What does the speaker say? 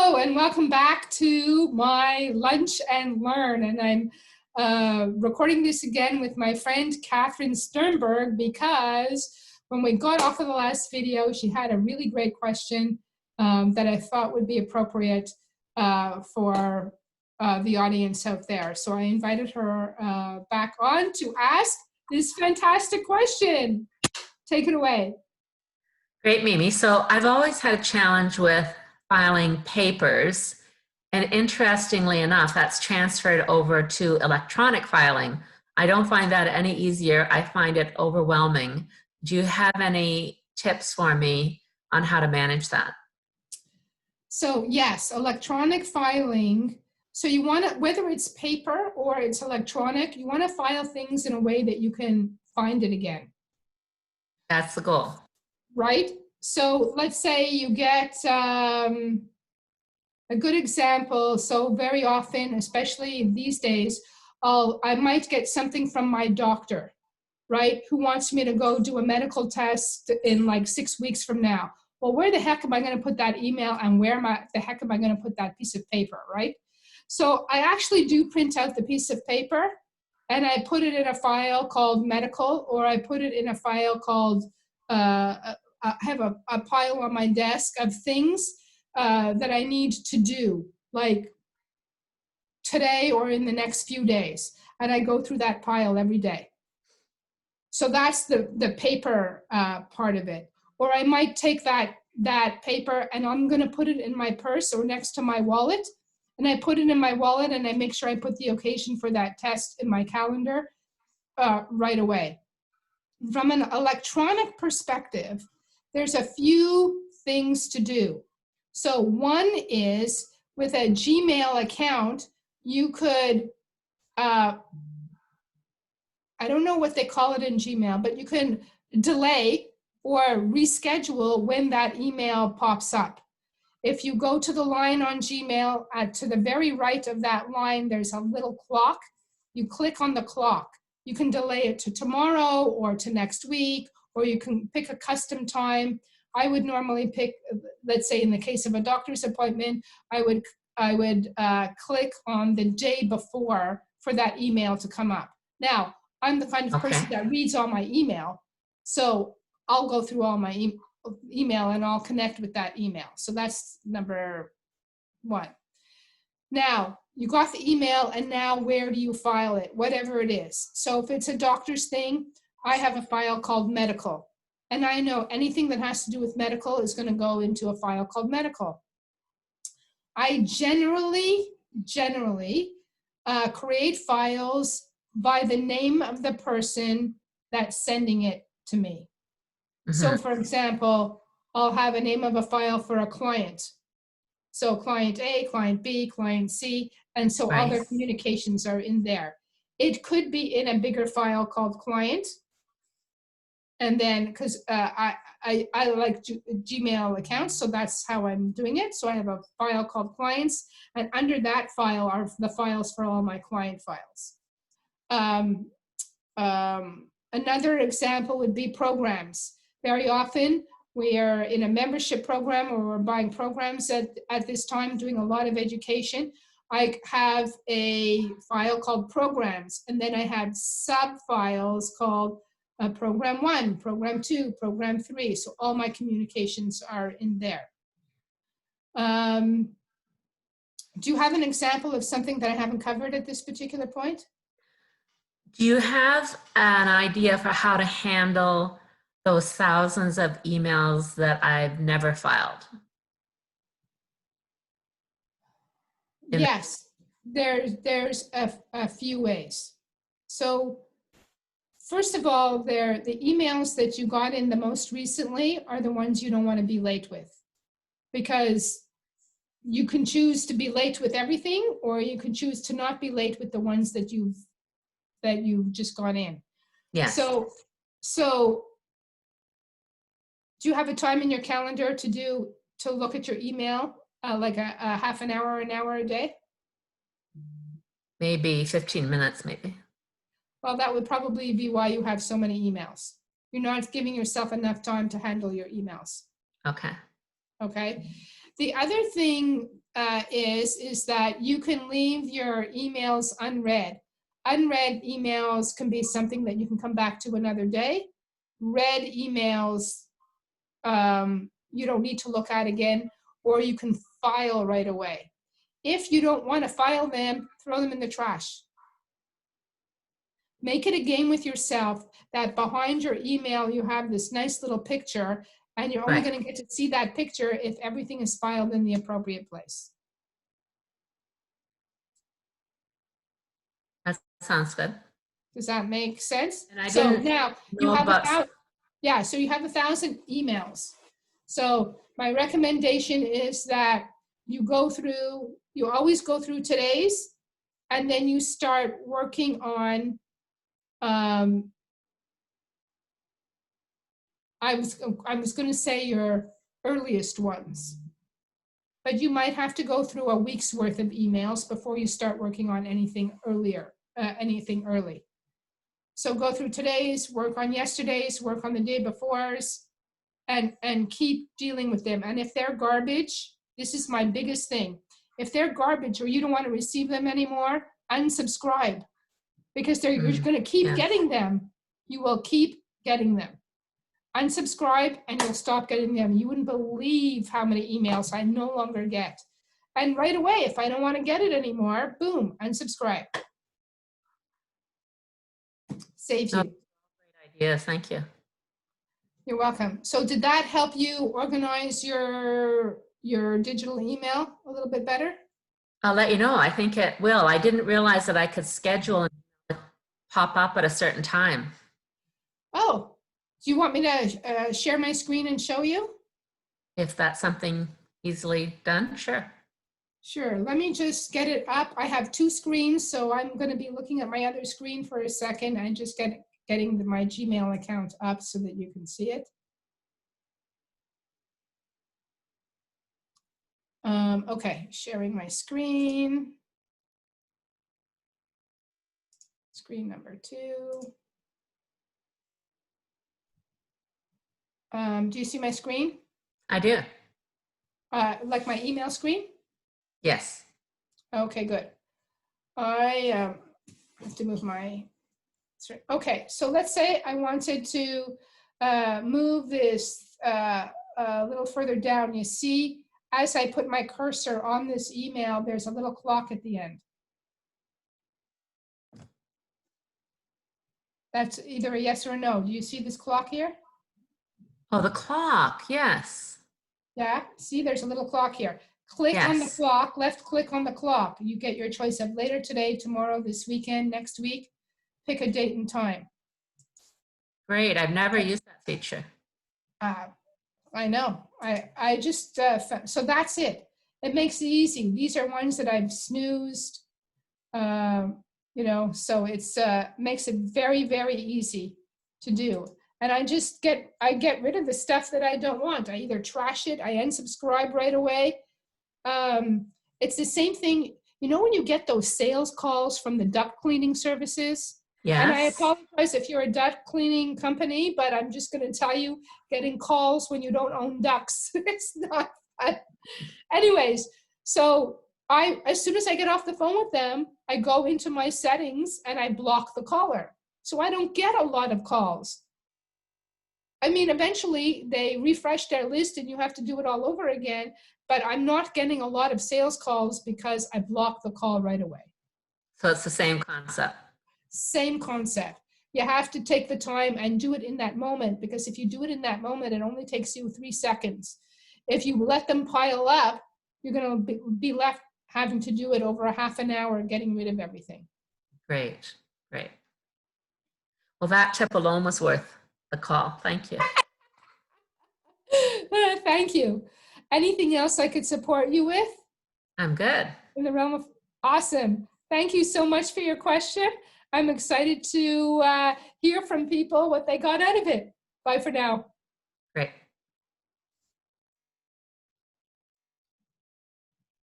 Hello and welcome back to my Lunch and Learn. And I'm recording this again with my friend Catherine Sternberg because when we got off of the last video, she had a really great question that I thought would be appropriate for the audience out there. So I invited her back on to ask this fantastic question. Take it away. Great, Mimi. So I've always had a challenge with filing papers, and interestingly enough, that's transferred over to electronic filing. I don't find that any easier. I find it overwhelming. Do you have any tips for me on how to manage that? So yes, electronic filing. So you want to, whether it's paper or it's electronic, you want to file things in a way that you can find it again. That's the goal. Right? So let's say you get a good example. So very often, especially these days, I might get something from my doctor, right? Who wants me to go do a medical test in like 6 weeks from now. Well, where the heck am I going to put that email, and where the heck am I going to put that piece of paper, right? So I actually do print out the piece of paper and I put it in a file called medical, or I put it in a file called, I have a pile on my desk of things that I need to do, like today or in the next few days. And I go through that pile every day. So that's the paper part of it. Or I might take that paper and I'm going to put it in my purse or next to my wallet. And I put it in my wallet and I make sure I put the occasion for that test in my calendar right away. From an electronic perspective, there's a few things to do. So one is with a Gmail account, you could, I don't know what they call it in Gmail, but you can delay or reschedule when that email pops up. If you go to the line on Gmail, to the very right of that line, there's a little clock. You click on the clock. You can delay it to tomorrow or to next week, or you can pick a custom time. I would normally pick, let's say in the case of a doctor's appointment, I would click on the day before for that email to come up. Now, I'm the kind of person that reads all my email, so I'll go through all my email and I'll connect with that email. So that's number one. Now, you got the email, and now where do you file it? Whatever it is. So if it's a doctor's thing, I have a file called medical. And I know anything that has to do with medical is going to go into a file called medical. I generally create files by the name of the person that's sending it to me. So for example, I'll have a name of a file for a client. So client A, client B, client C, and so all their communications are in there. It could be in a bigger file called client. And then, because I like Gmail accounts, so that's how I'm doing it. So I have a file called clients, and under that file are the files for all my client files. Another example would be programs. Very often, we are in a membership program, or we're buying programs at this time, doing a lot of education. I have a file called programs, and then I have sub-files called program 1, program 2, program 3. So all my communications are in there. Do you have an example of something that I haven't covered at this particular point? Do you have an idea for how to handle those thousands of emails that I've never filed? Yes, there's a few ways. So first of all, the emails that you got in the most recently are the ones you don't want to be late with, because you can choose to be late with everything, or you can choose to not be late with the ones that you've just got in. Yes. So do you have a time in your calendar to look at your email, like a half an hour a day? Maybe 15 minutes, maybe. Well, that would probably be why you have so many emails. You're not giving yourself enough time to handle your emails. Okay. Okay. The other thing is that you can leave your emails unread. Unread emails can be something that you can come back to another day. Read emails, you don't need to look at again, or you can file right away. If you don't want to file them, throw them in the trash. Make it a game with yourself that behind your email you have this nice little picture, and you're only Right. going to get to see that picture if everything is filed in the appropriate place. That sounds good. Does that make sense? And I So didn't now you know have about, so you have 1,000 emails. So my recommendation is that you always go through today's, and then you start working on, I was going to say your earliest ones, but you might have to go through a week's worth of emails before you start working on anything early. So go through today's, work on yesterday's, work on the day before's, and keep dealing with them. And if they're garbage, this is my biggest thing. If they're garbage or you don't want to receive them anymore, unsubscribe, because you're going to keep getting them. You will keep getting them. Unsubscribe and you'll stop getting them. You wouldn't believe how many emails I no longer get. And right away, if I don't want to get it anymore, boom, unsubscribe. Saves you. great ideas. Thank you. You're welcome. So did that help you organize your digital email a little bit better? I'll let you know. I think it will. I didn't realize that I could schedule and pop up at a certain time. Oh, do you want me to share my screen and show you? If that's something easily done, sure. Sure. Let me just get it up. I have two screens, so I'm going to be looking at my other screen for a second and just getting my Gmail account up so that you can see it. Okay, sharing my screen. Screen number 2. Do you see my screen? I do. Like my email screen? Yes. Okay, good. I have to move my, okay, so let's say I wanted to move this a little further down. You see, as I put my cursor on this email, there's a little clock at the end. That's either a yes or a no. Do you see this clock here? Oh, the clock. Yes. Yeah, see, there's a little clock here. Click on the clock, left click on the clock. You get your choice of later today, tomorrow, this weekend, next week. Pick a date and time. Great. I've never used that feature. I know. I just, so that's it. It makes it easy. These are ones that I've snoozed, you know, so it's makes it very, very easy to do. And I get rid of the stuff that I don't want. I either trash it, I unsubscribe right away. It's the same thing, you know, when you get those sales calls from the duct cleaning services. Yes. And I apologize if you're a duct cleaning company, but I'm just going to tell you, getting calls when you don't own ducts, it's not fun. Anyways, so as soon as I get off the phone with them, I go into my settings and I block the caller. So I don't get a lot of calls. I mean, eventually they refresh their list and you have to do it all over again, but I'm not getting a lot of sales calls because I block the call right away. So it's the same concept. Same concept. You have to take the time and do it in that moment, because if you do it in that moment, it only takes you 3 seconds. If you let them pile up, you're going to be left having to do it over a half an hour, getting rid of everything. Great, great. Well, that tip alone was worth the call. Thank you. Thank you. Anything else I could support you with? I'm good. In the realm of, awesome. Thank you so much for your question. I'm excited to hear from people what they got out of it. Bye for now. Great.